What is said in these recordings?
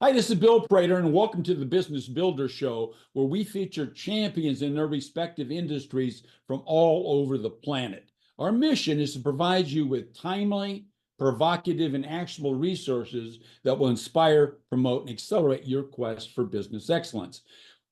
Hi, this is Bill Prater, and welcome to the Business Builder Show, where we feature champions in their respective industries from all over the planet. Our mission is to provide you with timely, provocative, and actionable resources that will inspire, promote, and accelerate your quest for business excellence.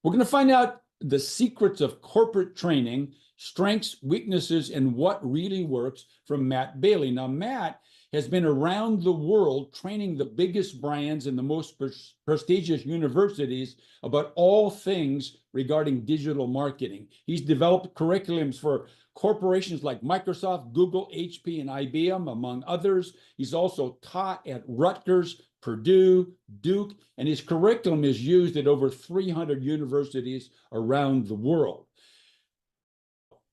We're going to find out the secrets of corporate training, strengths, weaknesses, and what really works from Matt Bailey. Now, Matt has been around the world training the biggest brands and the most prestigious universities about all things regarding digital marketing. He's developed curriculums for corporations like Microsoft, Google, HP, and IBM, among others. He's also taught at Rutgers, Purdue, Duke, and his curriculum is used at over 300 universities around the world.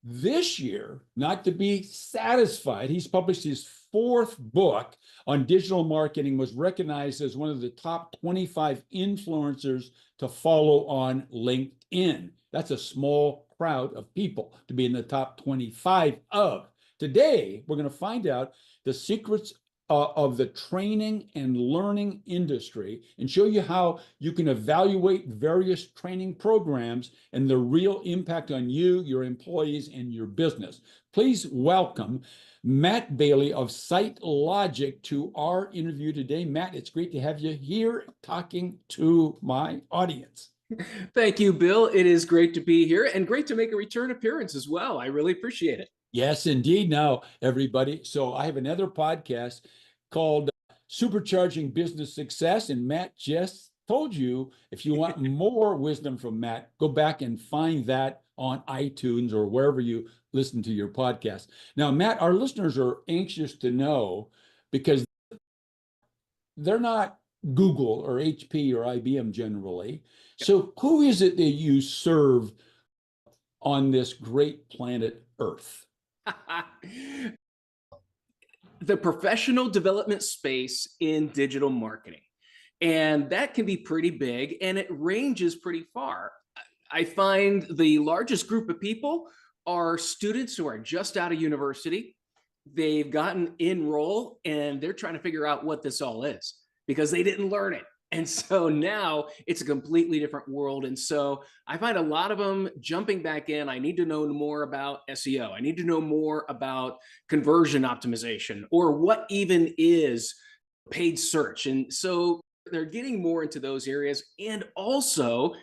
This year, not to be satisfied, he's published his fourth book on digital marketing, was recognized as one of the top 25 influencers to follow on LinkedIn. That's a small crowd of people to be in the top 25 of. Today, we're going to find out the secrets of the training and learning industry and show you how you can evaluate various training programs and the real impact on you, your employees, and your business. Please welcome Matt Bailey of SiteLogic to our interview today. Matt, it's great to have you here talking to my audience. Thank you, Bill. It is great to be here and great to make a return appearance as well. I really appreciate it. Yes, indeed. Now, everybody. So I have another podcast called Supercharging Business Success. And Matt just told you, if you want more wisdom from Matt, go back and find that on iTunes or wherever you listen to your podcast. Now, Matt, our listeners are anxious to know because they're not Google or HP or IBM generally. So who is it that you serve on this great planet Earth? The professional development space in digital marketing. And that can be pretty big and it ranges pretty far. I find the largest group of people are students who are just out of university. They've gotten enrolled and they're trying to figure out what this all is because they didn't learn it. And so now it's a completely different world. And so I find a lot of them jumping back in. I need to know more about SEO. I need to know more about conversion optimization or what even is paid search. And so they're getting more into those areas and also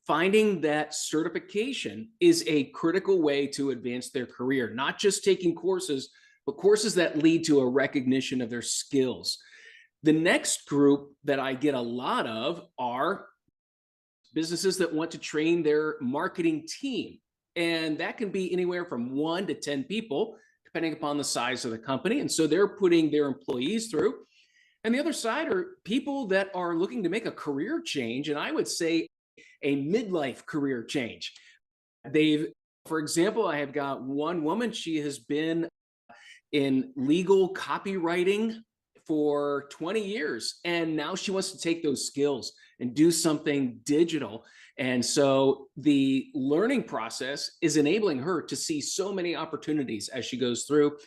finding that certification is a critical way to advance their career, not just taking courses, but courses that lead to a recognition of their skills. The next group that I get a lot of are businesses that want to train their marketing team. And that can be anywhere from 1 to 10 people, depending upon the size of the company. And so they're putting their employees through. And the other side are people that are looking to make a career change. And I would say a midlife career change. For example, I have got one woman, she has been in legal copywriting for 20 years. And now she wants to take those skills and do something digital. And so the learning process is enabling her to see so many opportunities as she goes through.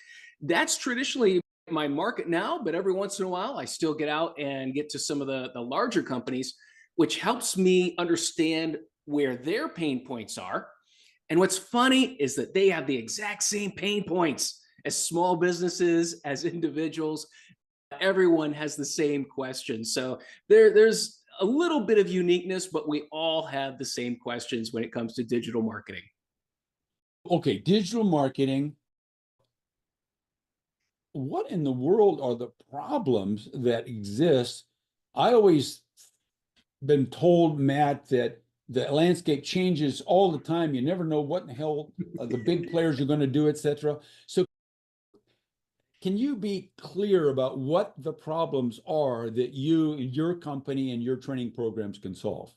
That's traditionally my market now, but every once in a while, I still get out and get to some of the larger companies, which helps me understand where their pain points are. And what's funny is that they have the exact same pain points as small businesses, as individuals. Everyone has the same question. So there's a little bit of uniqueness, but we all have the same questions when it comes to digital marketing. Okay, digital marketing. What in the world are the problems that exist? I always been told, Matt, that the landscape changes all the time. You never know what in the hell the big players are going to do, etc. So can you be clear about what the problems are that you, your company, and your training programs can solve?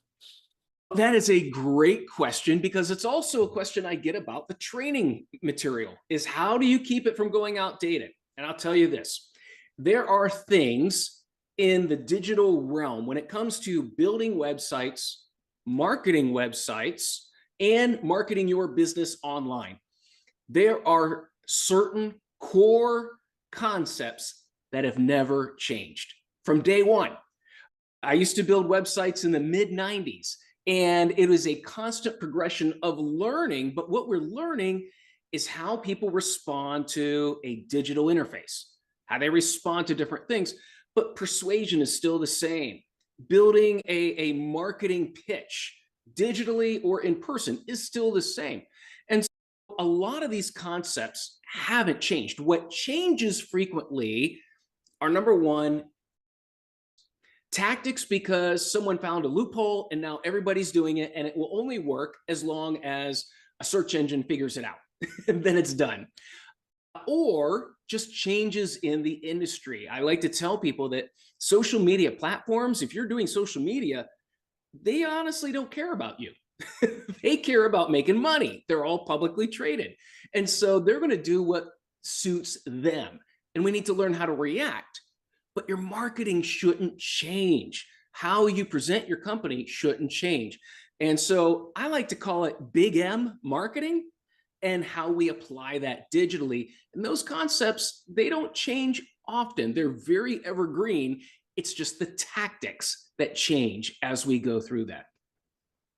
That is a great question because it's also a question I get about the training material is how do you keep it from going outdated? And I'll tell you this, there are things in the digital realm when it comes to building websites, marketing websites, and marketing your business online. There are certain core concepts that have never changed from day one. I used to build websites in the mid 90s, and it was a constant progression of learning. But what we're learning is how people respond to a digital interface, how they respond to different things. But persuasion is still the same. Building a marketing pitch digitally or in person is still the same. And so a lot of these concepts haven't changed. What changes frequently are, number one, tactics, because someone found a loophole and now everybody's doing it, and it will only work as long as a search engine figures it out and then it's done. Or just changes in the industry. I like to tell people that social media platforms, if you're doing social media, they honestly don't care about you. They care about making money. They're all publicly traded. And so they're going to do what suits them. And we need to learn how to react. But your marketing shouldn't change. How you present your company shouldn't change. And so I like to call it Big M marketing, and how we apply that digitally. And those concepts, they don't change often. They're very evergreen. It's just the tactics that change as we go through that.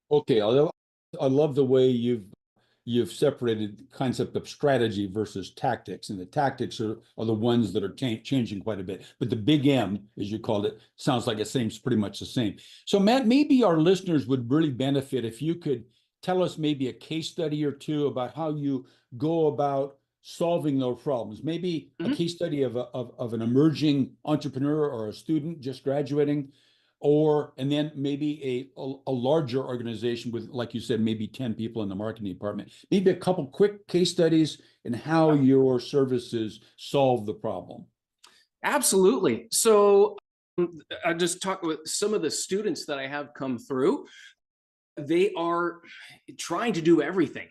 Okay, I love the way you've separated the concept of strategy versus tactics, and the tactics are the ones that are changing quite a bit. But the big M, as you called it, sounds like it seems pretty much the same. So Matt, maybe our listeners would really benefit if you could tell us maybe a case study or two about how you go about solving those problems. Maybe a case study of an emerging entrepreneur or a student just graduating, and then maybe a larger organization with, like you said, maybe 10 people in the marketing department. Maybe a couple quick case studies in how your services solve the problem. Absolutely. So I just talked with some of the students that I have come through. They are trying to do everything.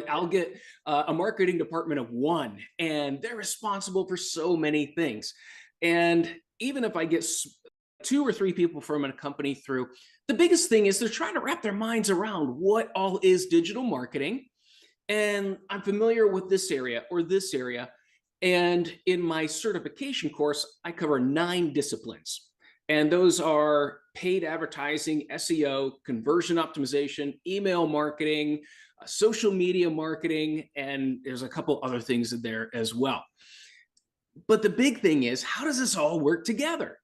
I'll get a marketing department of one, and they're responsible for so many things. And even if I get 2 or 3 people from a company through, the biggest thing is they're trying to wrap their minds around what all is digital marketing. And I'm familiar with this area or this area. And in my certification course, I cover 9 disciplines. And those are paid advertising, SEO, conversion optimization, email marketing, social media marketing, and there's a couple other things in there as well. But the big thing is, how does this all work together?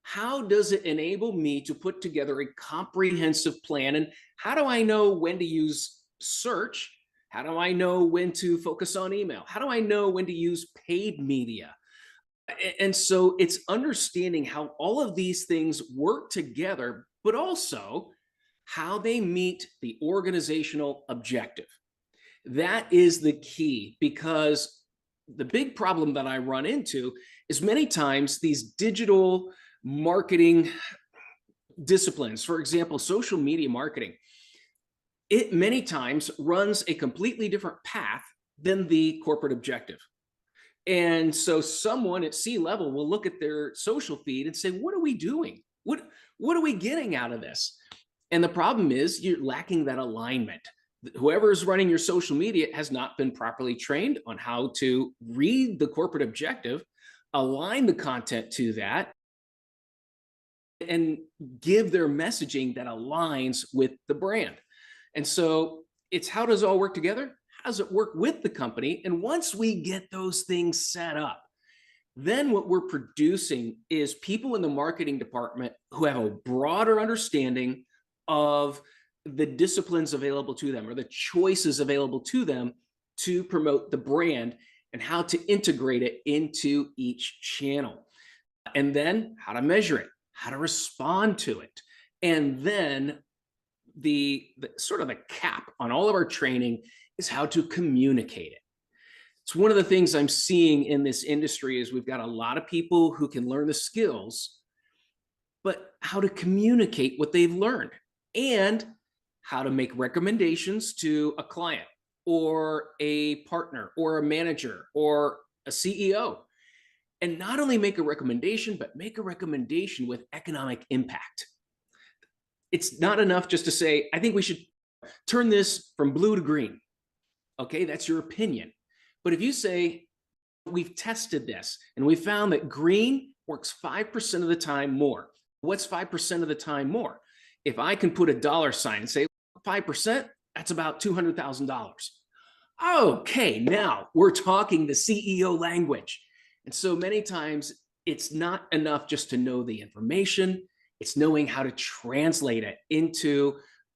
How does it enable me to put together a comprehensive plan? And how do I know when to use search? How do I know when to focus on email? How do I know when to use paid media? And so it's understanding how all of these things work together, but also how they meet the organizational objective. That is the key, because the big problem that I run into is many times these digital marketing disciplines, for example, social media marketing, it many times runs a completely different path than the corporate objective. And so someone at C-level will look at their social feed and say, what are we doing? What are we getting out of this? And the problem is you're lacking that alignment. Whoever is running your social media has not been properly trained on how to read the corporate objective, align the content to that, and give their messaging that aligns with the brand. And so it's, how does it all work together? How does it work with the company? And once we get those things set up, then what we're producing is people in the marketing department who have a broader understanding of the disciplines available to them, or the choices available to them to promote the brand, and how to integrate it into each channel. And then how to measure it, how to respond to it. And then the sort of the cap on all of our training is how to communicate it. It's one of the things I'm seeing in this industry is we've got a lot of people who can learn the skills, but how to communicate what they've learned, and how to make recommendations to a client or a partner or a manager or a CEO. And not only make a recommendation, but make a recommendation with economic impact. It's not enough just to say, I think we should turn this from blue to green. Okay, that's your opinion. But if you say, we've tested this and we found that green works 5% of the time more, What's 5% of the time more? If I can put a dollar sign and say 5%, that's about $200,000. Okay, now we're talking the CEO language. And so many times it's not enough just to know the information, it's knowing how to translate it into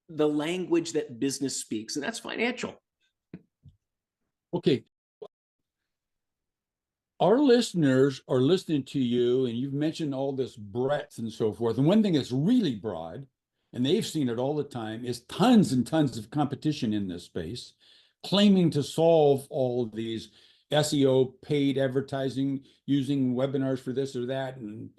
the language that business speaks, and that's financial. Okay. Our listeners are listening to you, and you've mentioned all this breadth and so forth. And one thing that's really broad, and they've seen it all the time, is tons and tons of competition in this space, claiming to solve all of these SEO, paid advertising, using webinars for this or that, and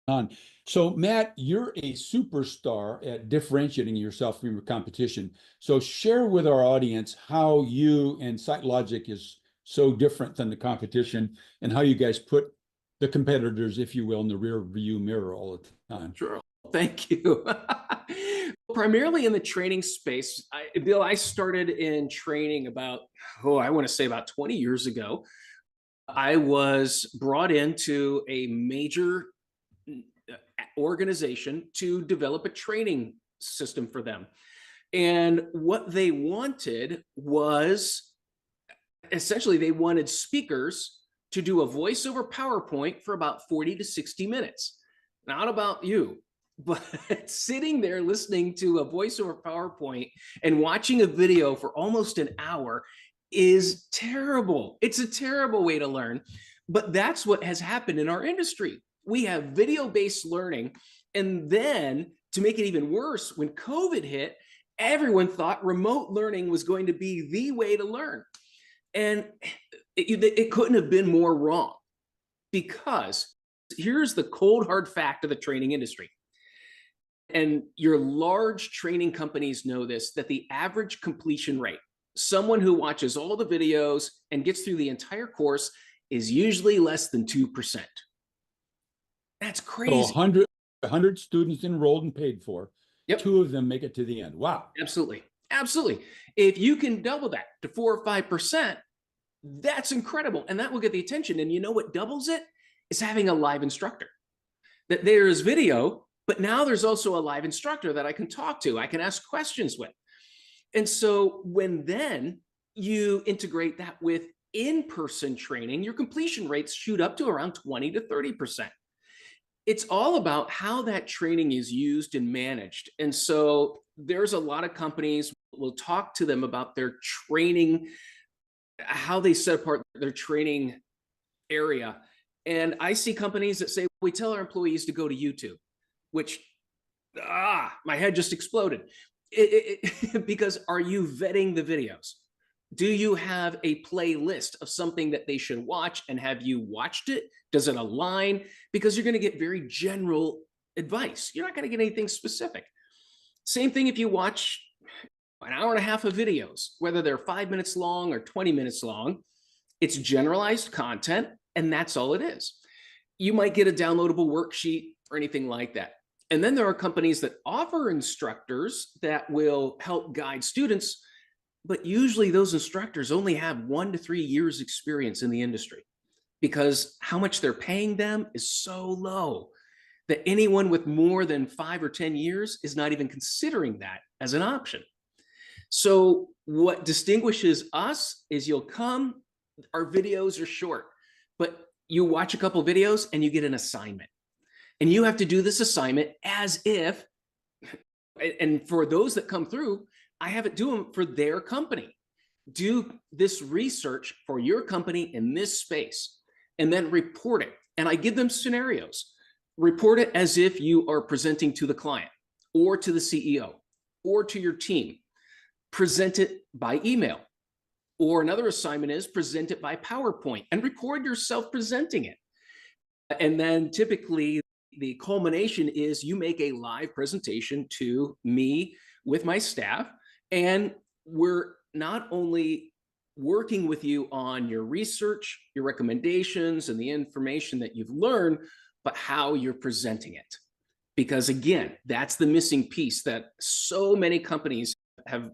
on. So, Matt, you're a superstar at differentiating yourself from your competition. So, share with our audience how you and SiteLogic is so different than the competition, and how you guys put the competitors, if you will, in the rear view mirror all the time. Sure. Thank you. Primarily in the training space, Bill, I started in training about, I want to say about 20 years ago. I was brought into a major organization to develop a training system for them. And what they wanted was, essentially, they wanted speakers to do a voiceover PowerPoint for about 40 to 60 minutes. Not about you, but sitting there listening to a voiceover PowerPoint and watching a video for almost an hour is terrible. It's a terrible way to learn, but that's what has happened in our industry. We have video-based learning, and then to make it even worse, when COVID hit, everyone thought remote learning was going to be the way to learn. And it couldn't have been more wrong, because here's the cold hard fact of the training industry. And your large training companies know this, that the average completion rate, someone who watches all the videos and gets through the entire course, is usually less than 2%. That's crazy. So 100 students enrolled and paid for. Yep. 2 of them make it to the end. Wow. Absolutely. Absolutely. If you can double that to 4 or 5%, that's incredible. And that will get the attention. And you know what doubles it? Is having a live instructor. That there is video, but now there's also a live instructor that I can talk to, I can ask questions with. And so when then you integrate that with in-person training, your completion rates shoot up to around 20 to 30%. It's all about how that training is used and managed. And so there's a lot of companies, we'll talk to them about their training, how they set apart their training area. And I see companies that say, we tell our employees to go to YouTube, which, my head just exploded. Because are you vetting the videos? Do you have a playlist of something that they should watch, and have you watched it? Does it align? Because you're going to get very general advice. You're not going to get anything specific. Same thing if you watch an hour and a half of videos, whether they're 5 minutes long or 20 minutes long, it's generalized content, and that's all it is. You might get a downloadable worksheet or anything like that. And then there are companies that offer instructors that will help guide students, but usually those instructors only have 1 to 3 years experience in the industry, because how much they're paying them is so low that anyone with more than 5 or 10 years is not even considering that as an option. So what distinguishes us is you'll come, our videos are short, but you watch a couple videos and you get an assignment. And you have to do this assignment as if, and for those that come through, I have it do them for their company. Do this research for your company in this space, and then report it. And I give them scenarios. Report it as if you are presenting to the client or to the CEO or to your team. Present it by email. Or another assignment is present it by PowerPoint and record yourself presenting it. And then typically the culmination is you make a live presentation to me with my staff, and we're not only working with you on your research, your recommendations, and the information that you've learned, but how you're presenting it. Because again, that's the missing piece that so many companies have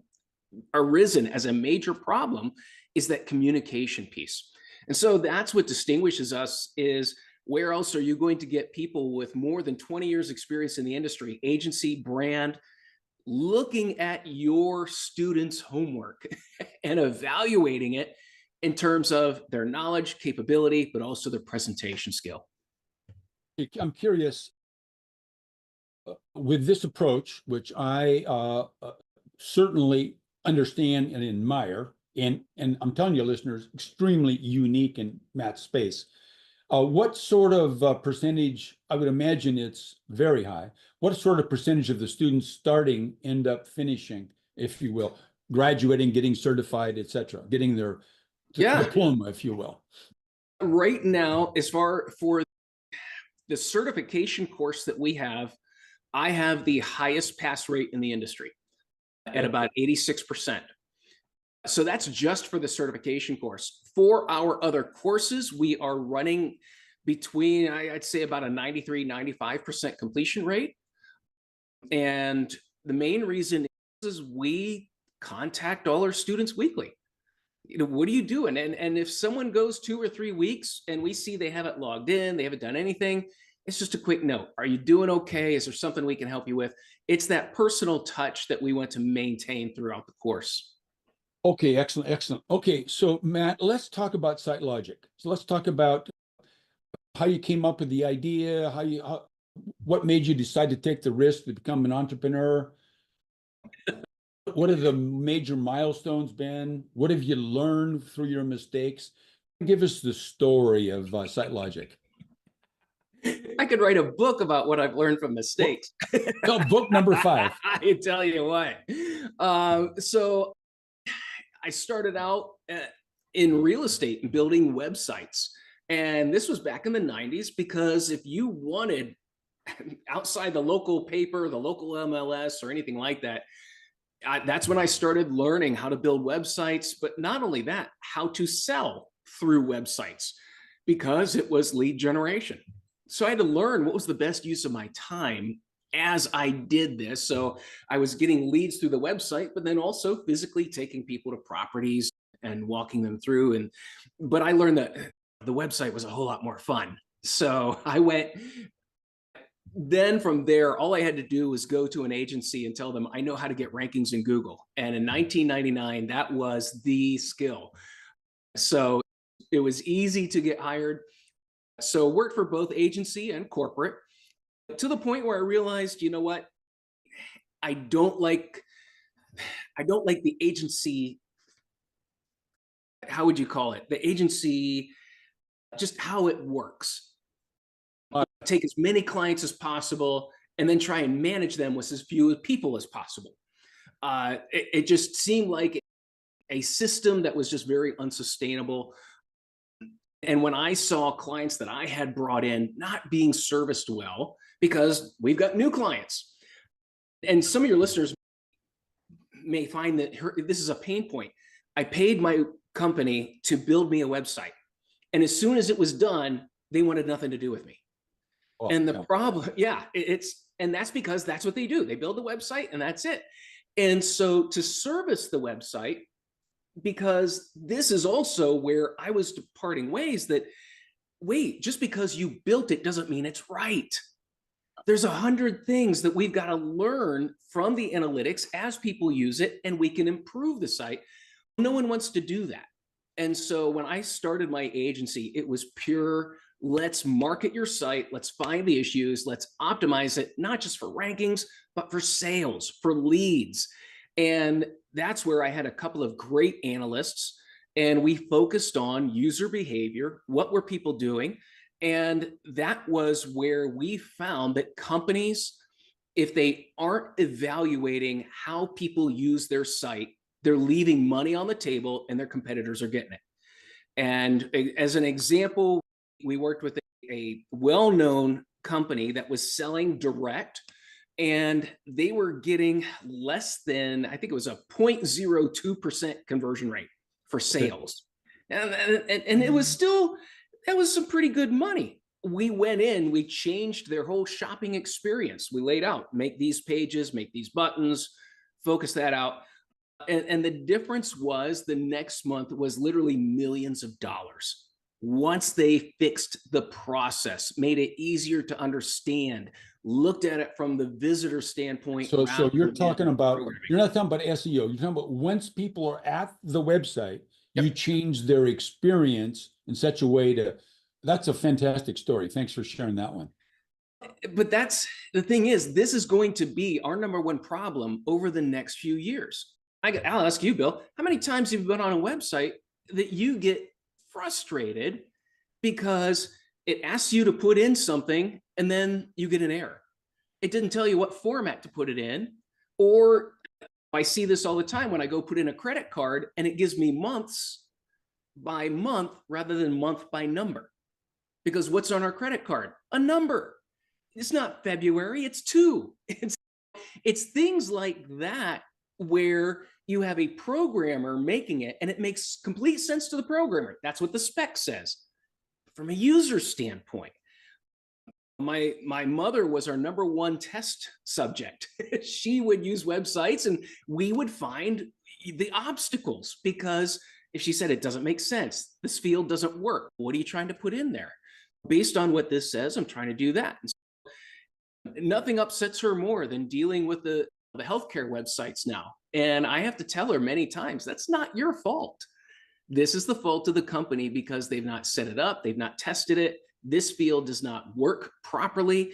arisen as a major problem, is that communication piece. And so that's what distinguishes us, is Where else are you going to get people with more than 20 years experience in the industry, agency, brand, looking at your students' homework and evaluating it in terms of their knowledge, capability, but also their presentation skill? I'm curious, with this approach, which I certainly understand and admire, and I'm telling you, listeners, extremely unique in Matt's space. What sort of percentage, I would imagine it's very high, what sort of percentage of the students starting end up finishing, if you will, graduating, getting certified, et cetera, getting their diploma, if you will? Right now, as far for the certification course that we have, I have the highest pass rate in the industry at about 86%. So that's just for the certification course. For our other courses, we are running between, I'd say, about a 93, 95% completion rate. And the main reason is we contact all our students weekly. What are you doing? And if someone goes 2 or 3 weeks and we see they haven't logged in, they haven't done anything, it's just a quick note. Are you doing okay? Is there something we can help you with? It's that personal touch that we want to maintain throughout the course. Okay, excellent, excellent. Okay, so Matt, let's talk about SiteLogic. So let's talk about how you came up with the idea, what made you decide to take the risk to become an entrepreneur? What have the major milestones been? What have you learned through your mistakes? Give us the story of SiteLogic. I could write a book about what I've learned from mistakes. No, book number 5. I tell you what. So I started out in real estate and building websites. And this was back in the 90s, because if you wanted outside the local paper, the local MLS or anything like that, that's when I started learning how to build websites, but not only that, how to sell through websites, because it was lead generation. So I had to learn what was the best use of my time as I did this. So I was getting leads through the website, but then also physically taking people to properties and walking them through. But I learned that the website was a whole lot more fun. So I went, then from there, all I had to do was go to an agency and tell them I know how to get rankings in Google. And in 1999, that was the skill. So it was easy to get hired. So worked for both agency and corporate, to the point where I realized, you know what, I don't like the agency, how would you call it? The agency, just how it works. Take as many clients as possible and then try and manage them with as few people as possible. It just seemed like a system that was just very unsustainable. And when I saw clients that I had brought in not being serviced well, because we've got new clients, and some of your listeners may find that this is a pain point. I paid my company to build me a website, and as soon as it was done, they wanted nothing to do with me. Oh, and the problem, and that's because that's what they do. They build the website and that's it. And so to service the website, because this is also where I was departing ways, that, wait, just because you built it doesn't mean it's right. There's 100 things that we've got to learn from the analytics as people use it, and we can improve the site. No one wants to do that. And so when I started my agency, it was pure, let's market your site, let's find the issues, let's optimize it, not just for rankings, but for sales, for leads. And that's where I had a couple of great analysts, and we focused on user behavior. What were people doing? And that was where we found that companies, if they aren't evaluating how people use their site, they're leaving money on the table and their competitors are getting it. And as an example, we worked with a well-known company that was selling direct, and they were getting less than, I think it was a 0.02% conversion rate for sales. And it was still, that was some pretty good money. We went in, we changed their whole shopping experience. We laid out, make these pages, make these buttons, focus that out. And the difference was the next month was literally millions of dollars. Once they fixed the process, made it easier to understand, looked at it from the visitor standpoint So rather you're than talking about, programming. you're not talking about SEO. You're talking about once people are at the website, you Yep. change their experience in such a way to, that's a fantastic story. Thanks for sharing that one. But that's the thing is, this is going to be our number one problem over the next few years. I'll ask you, Bill, how many times have you been on a website that you get frustrated because it asks you to put in something and then you get an error? It didn't tell you what format to put it in. Or I see this all the time when I go put in a credit card and it gives me months by month rather than month by number. Because what's on our credit card? A number. It's not February, it's 2. It's things like that where you have a programmer making it and it makes complete sense to the programmer. That's what the spec says. From a user standpoint, my mother was our number one test subject. She would use websites and we would find the obstacles because if she said it doesn't make sense, this field doesn't work, what are you trying to put in there? Based on what this says, I'm trying to do that. And so nothing upsets her more than dealing with the healthcare websites now. And I have to tell her many times, that's not your fault. This is the fault of the company because they've not set it up, they've not tested it. This field does not work properly.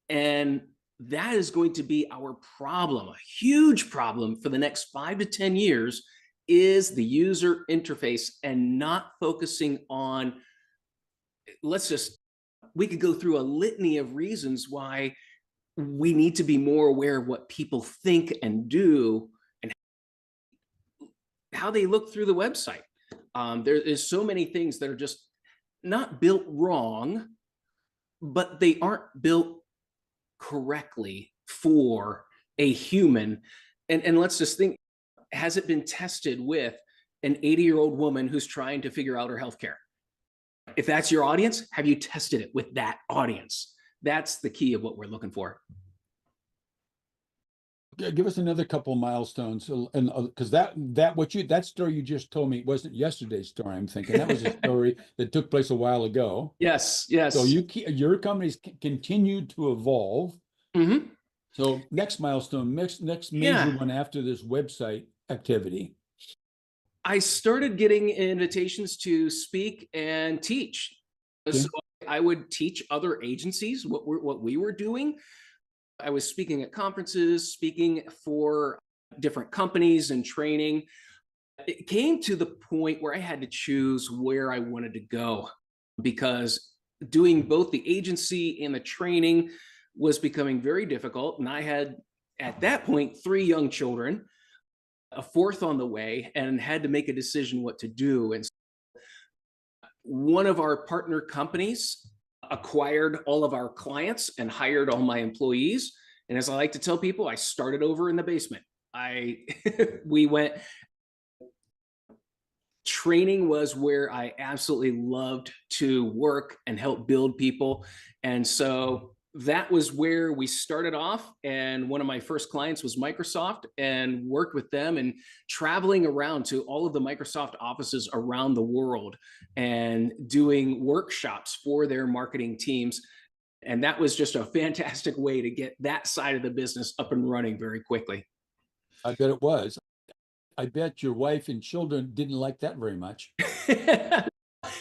And that is going to be our problem, a huge problem for the next 5 to 10 years is the user interface and not focusing on, we could go through a litany of reasons why we need to be more aware of what people think and do and how they look through the website. There is so many things that are just not built wrong, but they aren't built correctly for a human. And let's just think, has it been tested with an 80-year-old woman who's trying to figure out her healthcare? If that's your audience, have you tested it with that audience? That's the key of what we're looking for. Give us another couple of milestones, and because that story you just told me wasn't yesterday's story. I'm thinking that was a story that took place a while ago. Yes, yes. So your company's continued to evolve. Mm-hmm. So next milestone, next major one after this website activity. I started getting invitations to speak and teach. Okay. So I would teach other agencies what we were doing. I was speaking at conferences, speaking for different companies and training. It came to the point where I had to choose where I wanted to go because doing both the agency and the training was becoming very difficult. And I had, at that point, 3 young children, a 4th on the way, and had to make a decision what to do. And one of our partner companies acquired all of our clients and hired all my employees. And as I like to tell people, I started over in the basement. We went, training was where I absolutely loved to work and help build people. And so that was where we started off. And one of my first clients was Microsoft, and worked with them and traveling around to all of the Microsoft offices around the world and doing workshops for their marketing teams. And that was just a fantastic way to get that side of the business up and running very quickly. I bet it was. I bet your wife and children didn't like that very much.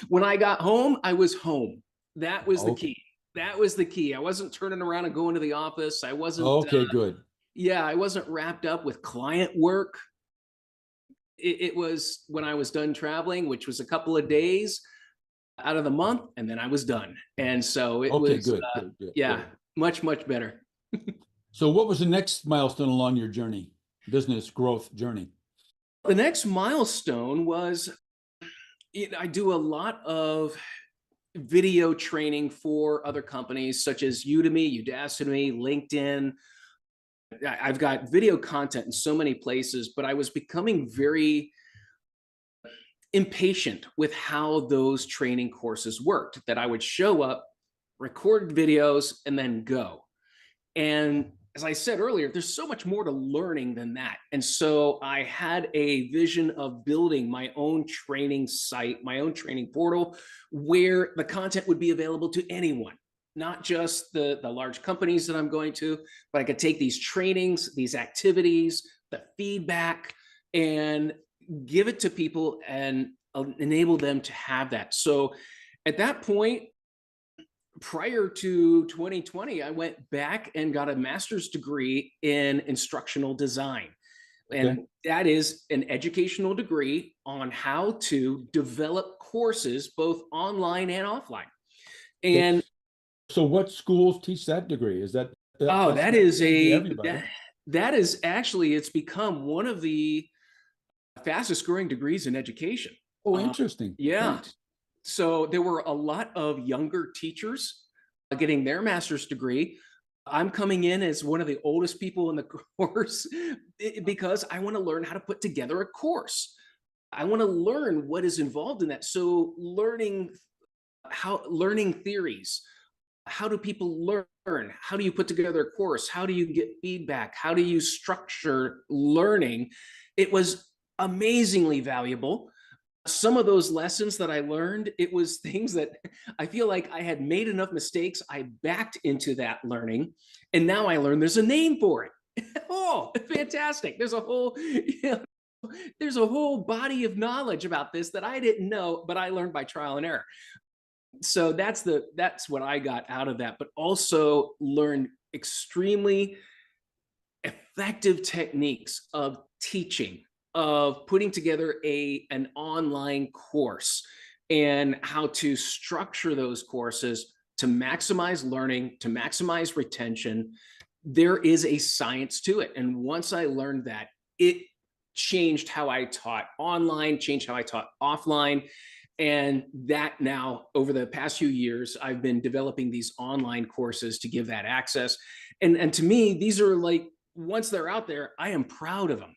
When I got home, I was home. That was the key. That was the key. I wasn't turning around and going to the office. I wasn't. Okay, good. Yeah, I wasn't wrapped up with client work. It was when I was done traveling, which was a couple of days out of the month, and then I was done. And so it was good, good. Much, much better. So what was the next milestone along your journey, business growth journey? The next milestone was, I do a lot of video training for other companies such as Udemy, LinkedIn. I've got video content in so many places, but I was becoming very impatient with how those training courses worked, that I would show up, record videos, and then go. And as I said earlier, there's so much more to learning than that. And so I had a vision of building my own training site, my own training portal, where the content would be available to anyone, not just the large companies that I'm going to, but I could take these trainings, these activities, the feedback, and give it to people and enable them to have that. So at that point, prior to 2020, I went back and got a master's degree in instructional design. Okay. And that is an educational degree on how to develop courses, both online and offline. Okay. And So what schools teach that degree? Is that oh, that's that not is everybody? that is actually, it's become one of the fastest growing degrees in education. Oh, interesting. Yeah. Great. So there were a lot of younger teachers getting their master's degree. I'm coming in as one of the oldest people in the course because I want to learn how to put together a course. I want to learn what is involved in that. So learning theories. How do people learn? How do you put together a course? How do you get feedback? How do you structure learning? It was amazingly valuable. Some of those lessons that I learned, it was things that I feel like I had made enough mistakes. I backed into that learning, and now I learn there's a name for it. Oh, fantastic. There's a whole body of knowledge about this that I didn't know, but I learned by trial and error. So that's what I got out of that, but also learned extremely effective techniques of teaching, of putting together an online course, and how to structure those courses to maximize learning, to maximize retention. There is a science to it. And once I learned that, it changed how I taught online, changed how I taught offline. And that now, over the past few years, I've been developing these online courses to give that access. And to me, these are like, once they're out there, I am proud of them.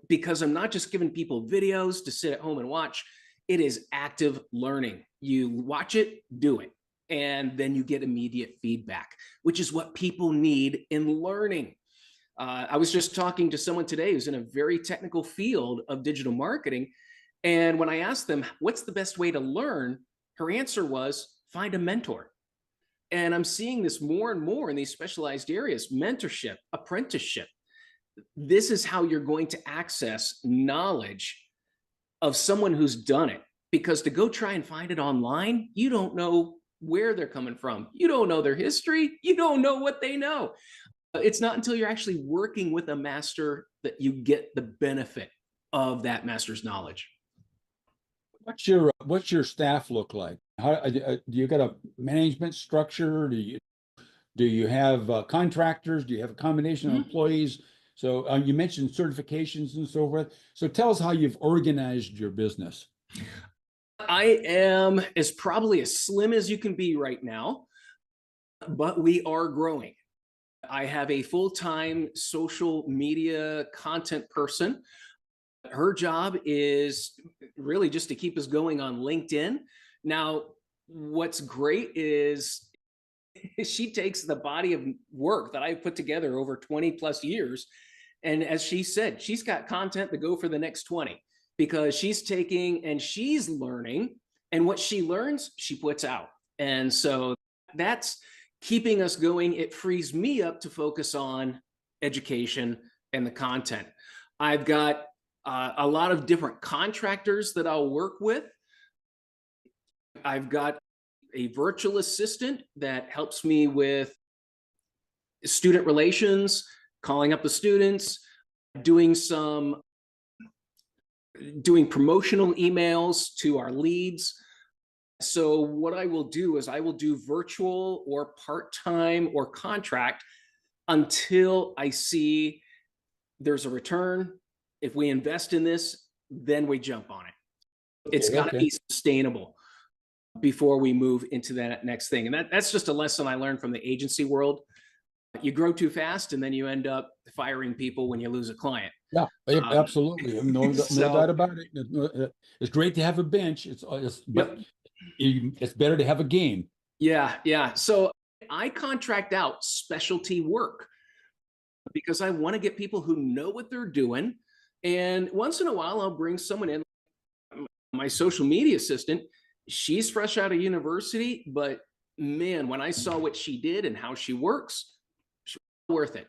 Because I'm not just giving people videos to sit at home and watch. It is active learning. You watch it, do it, and then you get immediate feedback, which is what people need in learning. I was just talking to someone today who's in a very technical field of digital marketing. And when I asked them, what's the best way to learn? Her answer was, find a mentor. And I'm seeing this more and more in these specialized areas: mentorship, apprenticeship. This is how you're going to access knowledge of someone who's done it. Because to go try and find it online, you don't know where they're coming from. You don't know their history. You don't know what they know. It's not until you're actually working with a master that you get the benefit of that master's knowledge. What's your staff look like? How do you got a management structure? Do you have contractors? Do you have a combination of employees? So you mentioned certifications and so forth. So tell us how you've organized your business. I am probably as slim as you can be right now, but we are growing. I have a full-time social media content person. Her job is really just to keep us going on LinkedIn. Now, what's great is she takes the body of work that I've put together over 20 plus years. And as she said, she's got content to go for the next 20, because she's taking and she's learning, and what she learns, she puts out. And so that's keeping us going. It frees me up to focus on education and the content. I've got a lot of different contractors that I'll work with. I've got a virtual assistant that helps me with student relations, calling up the students, doing promotional emails to our leads. So what I will do is I will do virtual or part-time or contract until I see there's a return. If we invest in this, then we jump on it. It's got to be sustainable before we move into that next thing. And that's just a lesson I learned from the agency world. You grow too fast, and then you end up firing people when you lose a client. Yeah, absolutely. No doubt about it. It's great to have a bench. But it's better to have a game. Yeah. So I contract out specialty work. because I want to get people who know what they're doing. And once in a while, I'll bring someone in, my social media assistant. She's fresh out of university, but man, when I saw what she did and how she works, she was worth it.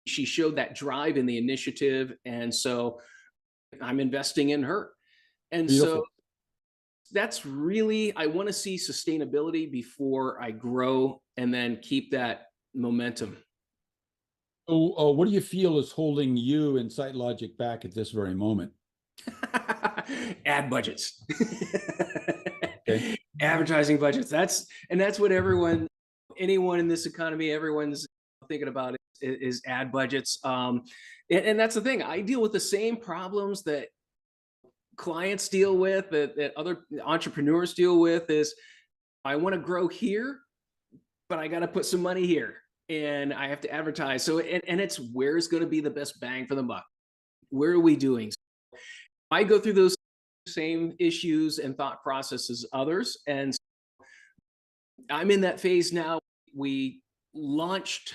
She showed that drive in the initiative. And so I'm investing in her. And Beautiful. so that's really, I want to see sustainability before I grow and then keep that momentum. So, what do you feel is holding you and SiteLogic back at this very moment? Ad budgets. Okay. Advertising budgets. That's what anyone in this economy, everyone's thinking about is ad budgets. And that's the thing. I deal with the same problems that clients deal with, that other entrepreneurs deal with. Is I want to grow here, but I got to put some money here, and I have to advertise. So, and it's where's going to be the best bang for the buck? Where are we doing? I go through those same issues and thought processes as others. And I'm in that phase now. We launched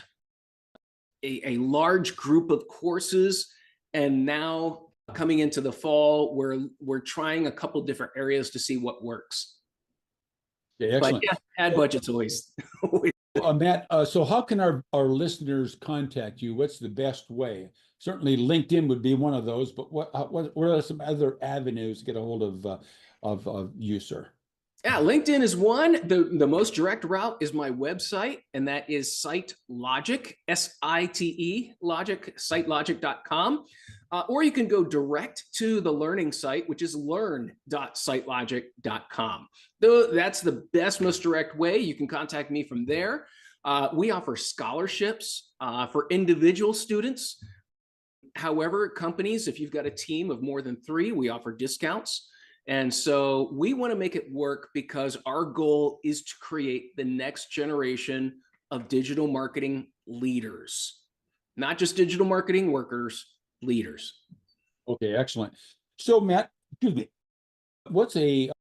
a large group of courses, and now coming into the fall, we're trying a couple different areas to see what works. Okay, excellent. But yeah, ad budgets always. Matt, so how can our listeners contact you? What's the best way? Certainly LinkedIn would be one of those, but what are some other avenues to get a hold of you, sir? Yeah, LinkedIn is one. The most direct route is my website, and that is SiteLogic, SITE, logic, SiteLogic.com. Or you can go direct to the learning site, which is learn.sitelogic.com. That's the best, most direct way. You can contact me from there. We offer scholarships for individual students. However, companies, if you've got a team of more than 3, we offer discounts. And so we want to make it work because our goal is to create the next generation of digital marketing leaders, not just digital marketing workers, leaders. Okay, excellent. So Matt, excuse me, what's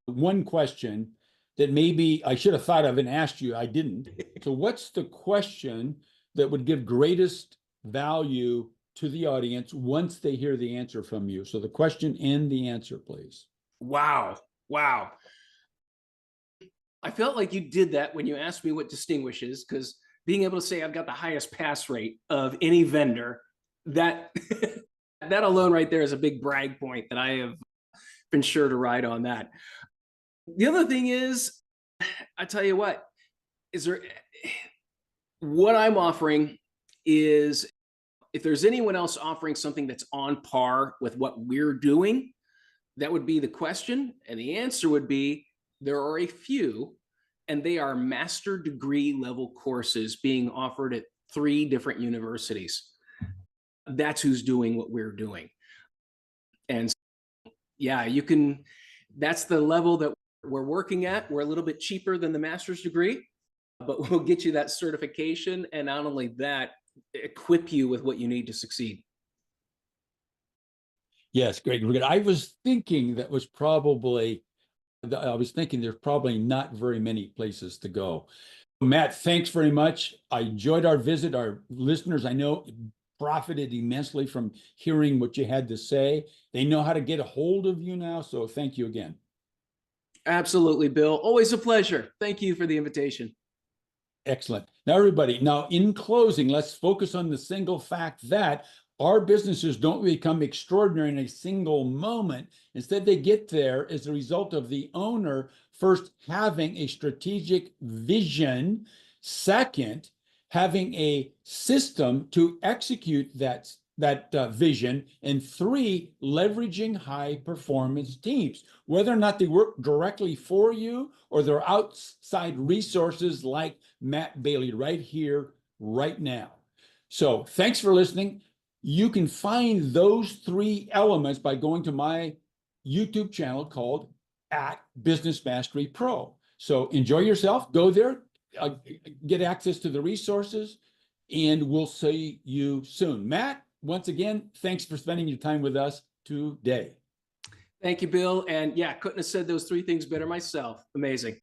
one question that maybe I should have thought of and asked you, I didn't. So what's the question that would give greatest value to the audience once they hear the answer from you? So the question and the answer, please. Wow. I felt like you did that when you asked me what distinguishes, because being able to say I've got the highest pass rate of any vendor, that that alone right there is a big brag point that I have been sure to ride on that. The other thing is, I tell you what I'm offering is, if there's anyone else offering something that's on par with what we're doing, that would be the question. And the answer would be, there are a few, and they are master degree level courses being offered at 3 different universities. That's who's doing what we're doing. And yeah, that's the level that we're working at. We're a little bit cheaper than the master's degree, but we'll get you that certification. And not only that, equip you with what you need to succeed. Yes, great. I was thinking there's probably not very many places to go. Matt, thanks very much. I enjoyed our visit. Our listeners, I know, profited immensely from hearing what you had to say. They know how to get a hold of you now. So thank you again. Absolutely, Bill. Always a pleasure. Thank you for the invitation. Excellent. Now, everybody, in closing, let's focus on the single fact that our businesses don't become extraordinary in a single moment. Instead, they get there as a result of the owner first having a strategic vision, second, having a system to execute that vision, and 3, leveraging high performance teams, whether or not they work directly for you or they're outside resources like Matt Bailey right here, right now. So thanks for listening. You can find those 3 elements by going to my YouTube channel called @Business Mastery Pro. So enjoy yourself, go there, get access to the resources, and we'll see you soon. Matt, once again, thanks for spending your time with us today. Thank you, Bill. And yeah, couldn't have said those 3 things better myself. Amazing.